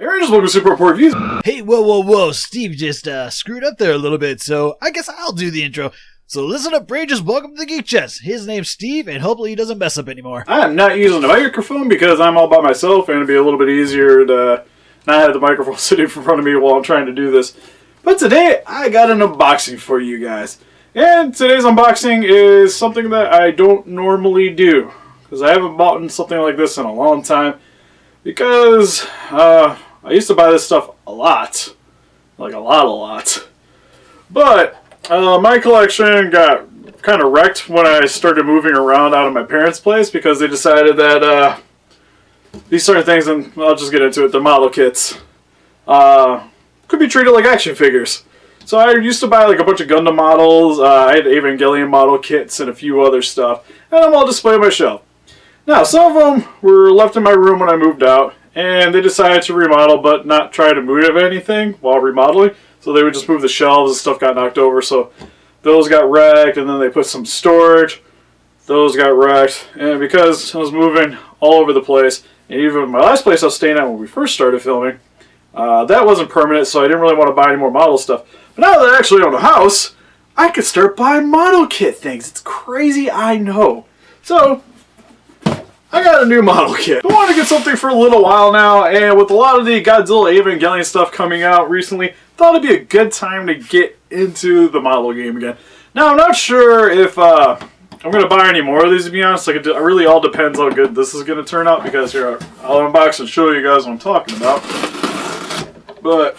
Hey Rangers, welcome to Super Report Reviews. Hey, whoa, Steve just screwed up there a little bit, so I guess I'll do the intro. So listen up, Rangers, welcome to the Geek Chest. His name's Steve, and hopefully he doesn't mess up anymore. I am not using the microphone because I'm all by myself, and it'd be a little bit easier to not have the microphone sitting in front of me while I'm trying to do this. But today, I got an unboxing for you guys. And today's unboxing is something that I don't normally do, because I haven't bought something like this in a long time, because I used to buy this stuff a lot. Like a lot. But my collection got kind of wrecked when I started moving around out of my parents' place because they decided that these certain things, and I'll just get into it, the model kits, could be treated like action figures. So I used to buy like a bunch of Gundam models, I had Evangelion model kits and a few other stuff, and I'm all displayed on my shelf. Now, some of them were left in my room when I moved out, and they decided to remodel but not try to move anything while remodeling. So they would just move the shelves and stuff got knocked over. So those got wrecked, and then they put some storage. Those got wrecked. And because I was moving all over the place, and even my last place I was staying at when we first started filming, that wasn't permanent, so I didn't really want to buy any more model stuff. But now that I actually own a house, I could start buying model kit things. It's crazy, I know. So I got a new model kit. I wanted to get something for a little while now, and with a lot of the Godzilla Evangelion stuff coming out recently, thought it'd be a good time to get into the model game again. Now, I'm not sure if I'm going to buy any more of these, to be honest. Like, it really all depends how good this is going to turn out, because here, I'll unbox and show you guys what I'm talking about. But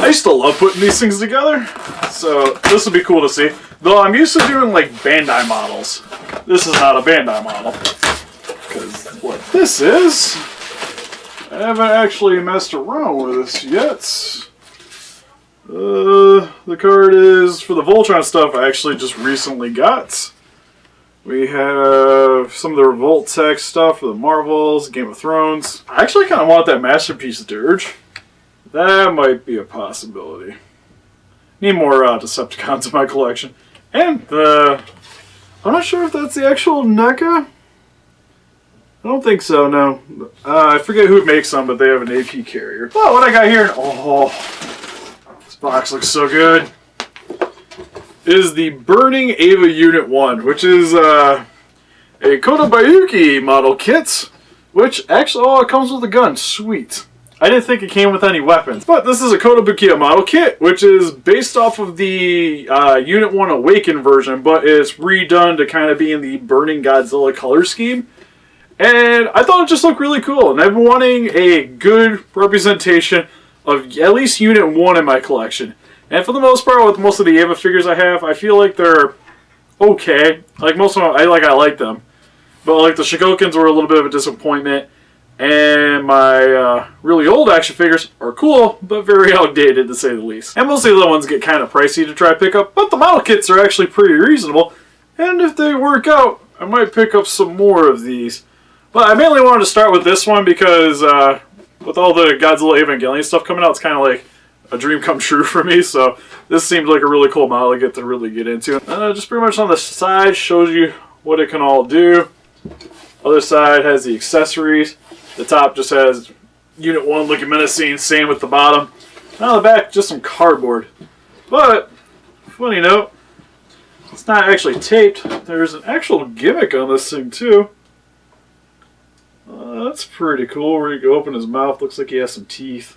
I used to love putting these things together, so this would be cool to see. Though I'm used to doing, like, Bandai models. This is not a Bandai model. Because what this is, I haven't actually messed around with this yet. The card is for the Voltron stuff I actually just recently got. We have some of the Revolt Tech stuff for the Marvels, Game of Thrones. I actually kind of want that Masterpiece Dirge. That might be a possibility. Need more Decepticons in my collection. And I'm not sure if that's the actual NECA. I don't think so, no. I forget who makes them, but they have an AP carrier. Oh, what I got here, oh, this box looks so good, is the Burning Ava Unit-01, which is a Kotobukiya model kit, which actually, oh, it comes with a gun, sweet. I didn't think it came with any weapons, but this is a Kotobukiya model kit, which is based off of the Unit-01 Awaken version, but it's redone to kind of be in the Burning Godzilla color scheme. And I thought it just looked really cool, and I've been wanting a good representation of at least Unit 1 in my collection. And for the most part, with most of the Ava figures I have, I feel like they're okay. Like most of them, I like them. But like the Shigokins were a little bit of a disappointment. And my really old action figures are cool, but very outdated to say the least. And most of the other ones get kind of pricey to try to pick up, but the model kits are actually pretty reasonable. And if they work out, I might pick up some more of these. But I mainly wanted to start with this one because with all the Godzilla Evangelion stuff coming out, it's kind of like a dream come true for me. So this seemed like a really cool model to really get into. Just pretty much on the side shows you what it can all do. Other side has the accessories. The top just has Unit 1 looking menacing, same with the bottom. And on the back, just some cardboard. But, funny note, it's not actually taped. There's an actual gimmick on this thing too. That's pretty cool, where you can open his mouth. Looks like he has some teeth.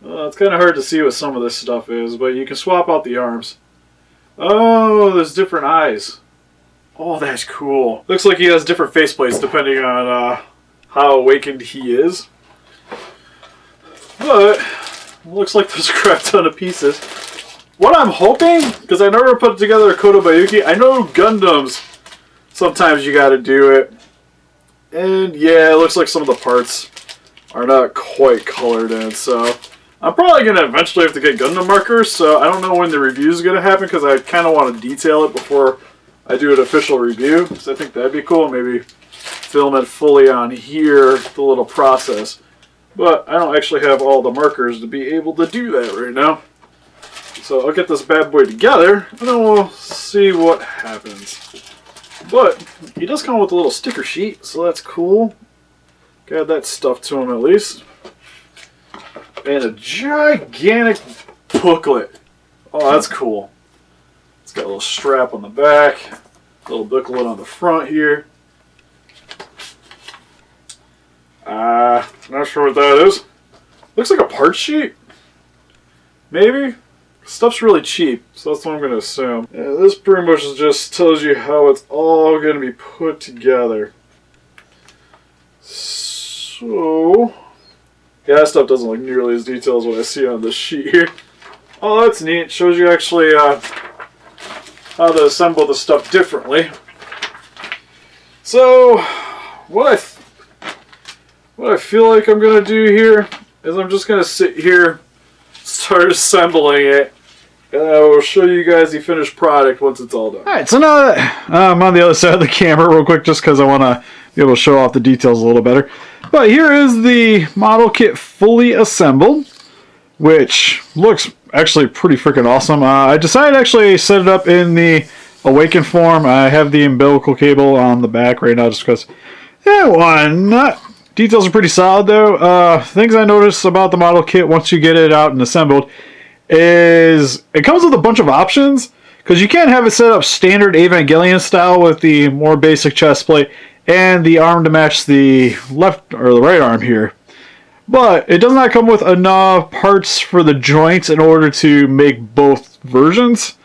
It's kind of hard to see what some of this stuff is, but you can swap out the arms. Oh, there's different eyes. Oh, that's cool. Looks like he has different faceplates depending on how awakened he is. But, looks like there's a crap ton of pieces. What I'm hoping, because I never put together a Kotobukiya, I know Gundams, sometimes you gotta do it. And yeah, it looks like some of the parts are not quite colored in, so I'm probably going to eventually have to get Gundam markers, so I don't know when the review is going to happen, because I kind of want to detail it before I do an official review, so I think that'd be cool. Maybe film it fully on here, the little process. But I don't actually have all the markers to be able to do that right now. So I'll get this bad boy together, and then we'll see what happens. But he does come with a little sticker sheet, so that's cool. Got that stuff to him at least. And a gigantic booklet. Oh, that's cool. It's got a little strap on the back, a little booklet on the front here. Not sure what that is. Looks like a part sheet. Maybe? Stuff's really cheap, so that's what I'm going to assume. Yeah, this pretty much just tells you how it's all going to be put together. So, yeah, that stuff doesn't look nearly as detailed as what I see on this sheet here. Oh, that's neat. It shows you actually how to assemble the stuff differently. So, what I feel like I'm going to do here is I'm just going to sit here, start assembling it, and I will show you guys the finished product once it's all done. Alright, so now that I'm on the other side of the camera real quick just because I want to be able to show off the details a little better. But here is the model kit fully assembled, which looks actually pretty freaking awesome. I decided to actually set it up in the Awaken form. I have the umbilical cable on the back right now just because, yeah, why not? Details are pretty solid though. Things I noticed about the model kit once you get it out and assembled is it comes with a bunch of options because you can't have it set up standard Evangelion style with the more basic chest plate and the arm to match the left or the right arm here. But it does not come with enough parts for the joints in order to make both versions.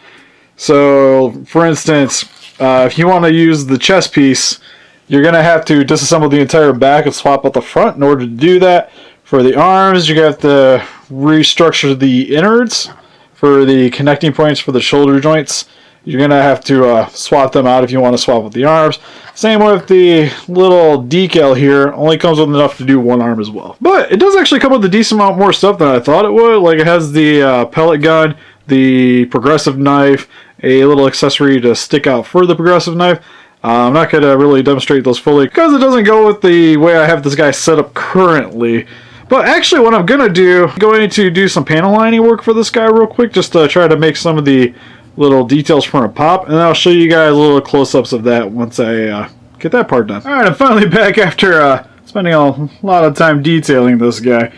So, for instance, if you want to use the chest piece, you're going to have to disassemble the entire back and swap out the front in order to do that. For the arms, you have to restructure the innards for the connecting points for the shoulder joints. You're going to have to swap them out if you want to swap with the arms. Same with the little decal here. Only comes with enough to do one arm as well. But it does actually come with a decent amount more stuff than I thought it would. Like it has the pellet gun, the progressive knife, a little accessory to stick out for the progressive knife. I'm not going to really demonstrate those fully because it doesn't go with the way I have this guy set up currently. But actually what I'm going to do, I'm going to do some panel lining work for this guy real quick just to try to make some of the little details from a pop, and then I'll show you guys little close-ups of that once I get that part done. Alright, I'm finally back after spending a lot of time detailing this guy.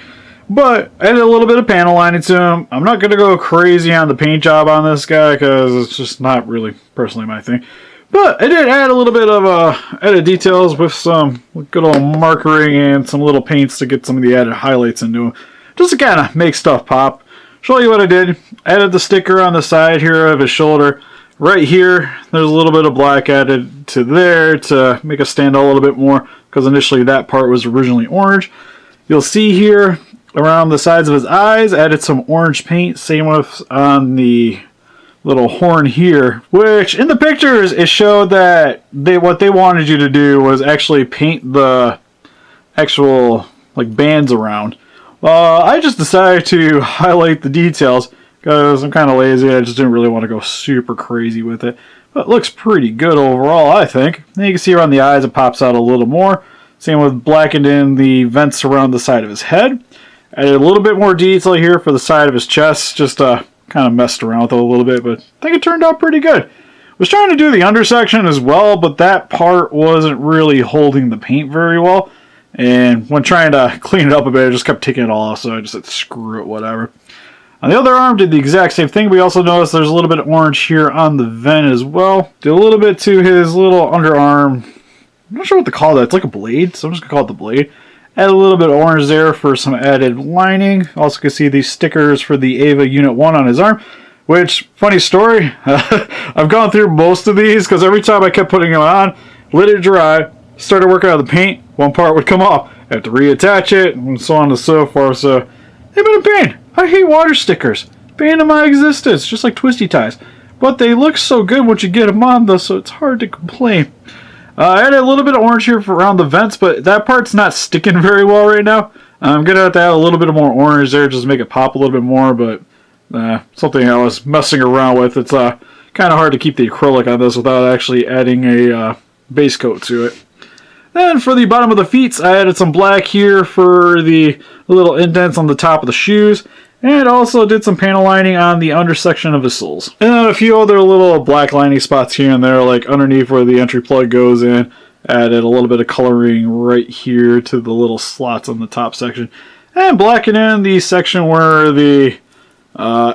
But I added a little bit of panel lining to him. I'm not going to go crazy on the paint job on this guy because it's just not really personally my thing. But I did add a little bit of added details with some good old markering and some little paints to get some of the added highlights into him. Just to kind of make stuff pop. Show you what I did. Added the sticker on the side here of his shoulder. Right here, there's a little bit of black added to there to make it stand out a little bit more because initially that part was originally orange. You'll see here around the sides of his eyes, added some orange paint. Same with on the little horn here, which in the pictures it showed that what they wanted you to do was actually paint the actual like bands around. I just decided to highlight the details because I'm kind of lazy. I just didn't really want to go super crazy with it. But it looks pretty good overall, I think. And you can see around the eyes it pops out a little more. Same with blackened in the vents around the side of his head. Added a little bit more detail here for the side of his chest. Just kind of messed around with it a little bit, but I think it turned out pretty good. Was trying to do the undersection as well, but that part wasn't really holding the paint very well. And when trying to clean it up a bit, I just kept taking it all off, so I just said, screw it, whatever. On the other arm, did the exact same thing. We also noticed there's a little bit of orange here on the vent as well. Did a little bit to his little underarm. I'm not sure what to call that. It's like a blade, so I'm just going to call it the blade. Add a little bit of orange there for some added lining. Also can see these stickers for the Ava Unit-01 on his arm. Which, funny story, I've gone through most of these because every time I kept putting them on, let it dry, started working on the paint, one part would come off. I have to reattach it, and so on and so forth. So, they've been a pain. I hate water stickers. Pain in my existence, just like twisty ties. But they look so good once you get them on, though, so it's hard to complain. I added a little bit of orange here for around the vents, but that part's not sticking very well right now. I'm going to have to add a little bit more orange there just to make it pop a little bit more, but something I was messing around with. It's kind of hard to keep the acrylic on this without actually adding a base coat to it. Then for the bottom of the feet, I added some black here for the little indents on the top of the shoes. And also did some panel lining on the undersection of his soles. And then a few other little black lining spots here and there, like underneath where the entry plug goes in. Added a little bit of coloring right here to the little slots on the top section. and blacking in the section where the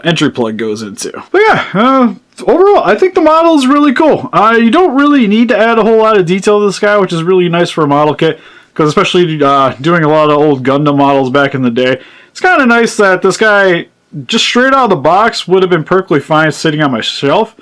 entry plug goes into. But yeah, overall, I think the model is really cool. You don't really need to add a whole lot of detail to this guy, which is really nice for a model kit, because especially doing a lot of old Gundam models back in the day, it's kind of nice that this guy, just straight out of the box, would have been perfectly fine sitting on my shelf,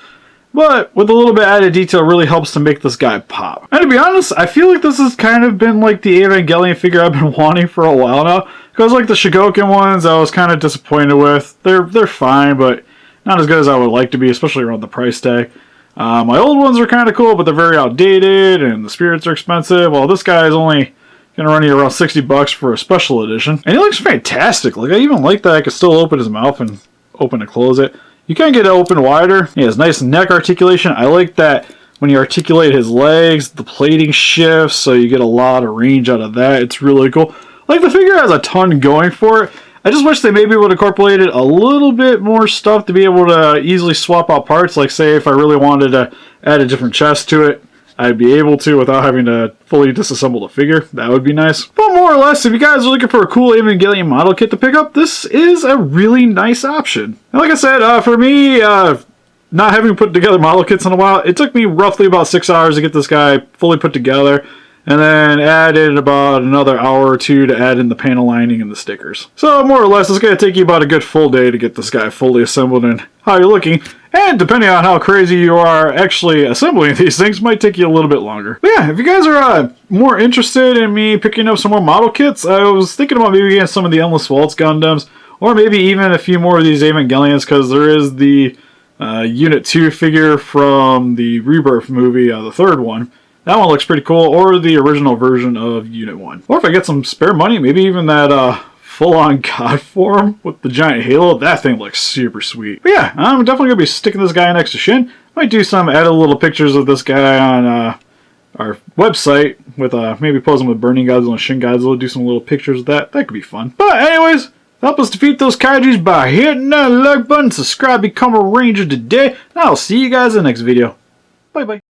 but with a little bit added detail really helps to make this guy pop. And to be honest, I feel like this has kind of been like the Evangelion figure I've been wanting for a while now. Because like the Shigoken ones, I was kind of disappointed with. They're fine, but not as good as I would like to be, especially around the price tag. My old ones are kind of cool, but they're very outdated, and the spirits are expensive. Well, this guy is only going to run you around $60 for a special edition. And he looks fantastic. Like, I even like that I can still open his mouth and open and close it. You can get it open wider. He has nice neck articulation. I like that when you articulate his legs, the plating shifts, so you get a lot of range out of that. It's really cool. Like, the figure has a ton going for it. I just wish they maybe would have incorporated a little bit more stuff to be able to easily swap out parts. Like, say, if I really wanted to add a different chest to it, I'd be able to without having to fully disassemble the figure. That would be nice. But more or less, if you guys are looking for a cool Evangelion model kit to pick up, this is a really nice option. And like I said, for me, not having put together model kits in a while, it took me roughly about 6 hours to get this guy fully put together, and then added about another hour or two to add in the panel lining and the stickers. So more or less, it's going to take you about a good full day to get this guy fully assembled and how you're looking. And depending on how crazy you are actually assembling these things, might take you a little bit longer. But yeah, if you guys are more interested in me picking up some more model kits, I was thinking about maybe getting some of the Endless Waltz Gundams, or maybe even a few more of these Evangelions, because there is the Unit 2 figure from the Rebirth movie, the third one. That one looks pretty cool, or the original version of Unit 1. Or if I get some spare money, maybe even that full-on god form with the giant halo. That thing looks super sweet. But yeah, I'm definitely going to be sticking this guy next to Shin. Might do some added little pictures of this guy on our website, with maybe pose him with Burning Godzilla and Shin Godzilla, do some little pictures of that. That could be fun. But anyways, help us defeat those kaijus by hitting that like button, subscribe, become a ranger today, and I'll see you guys in the next video. Bye-bye.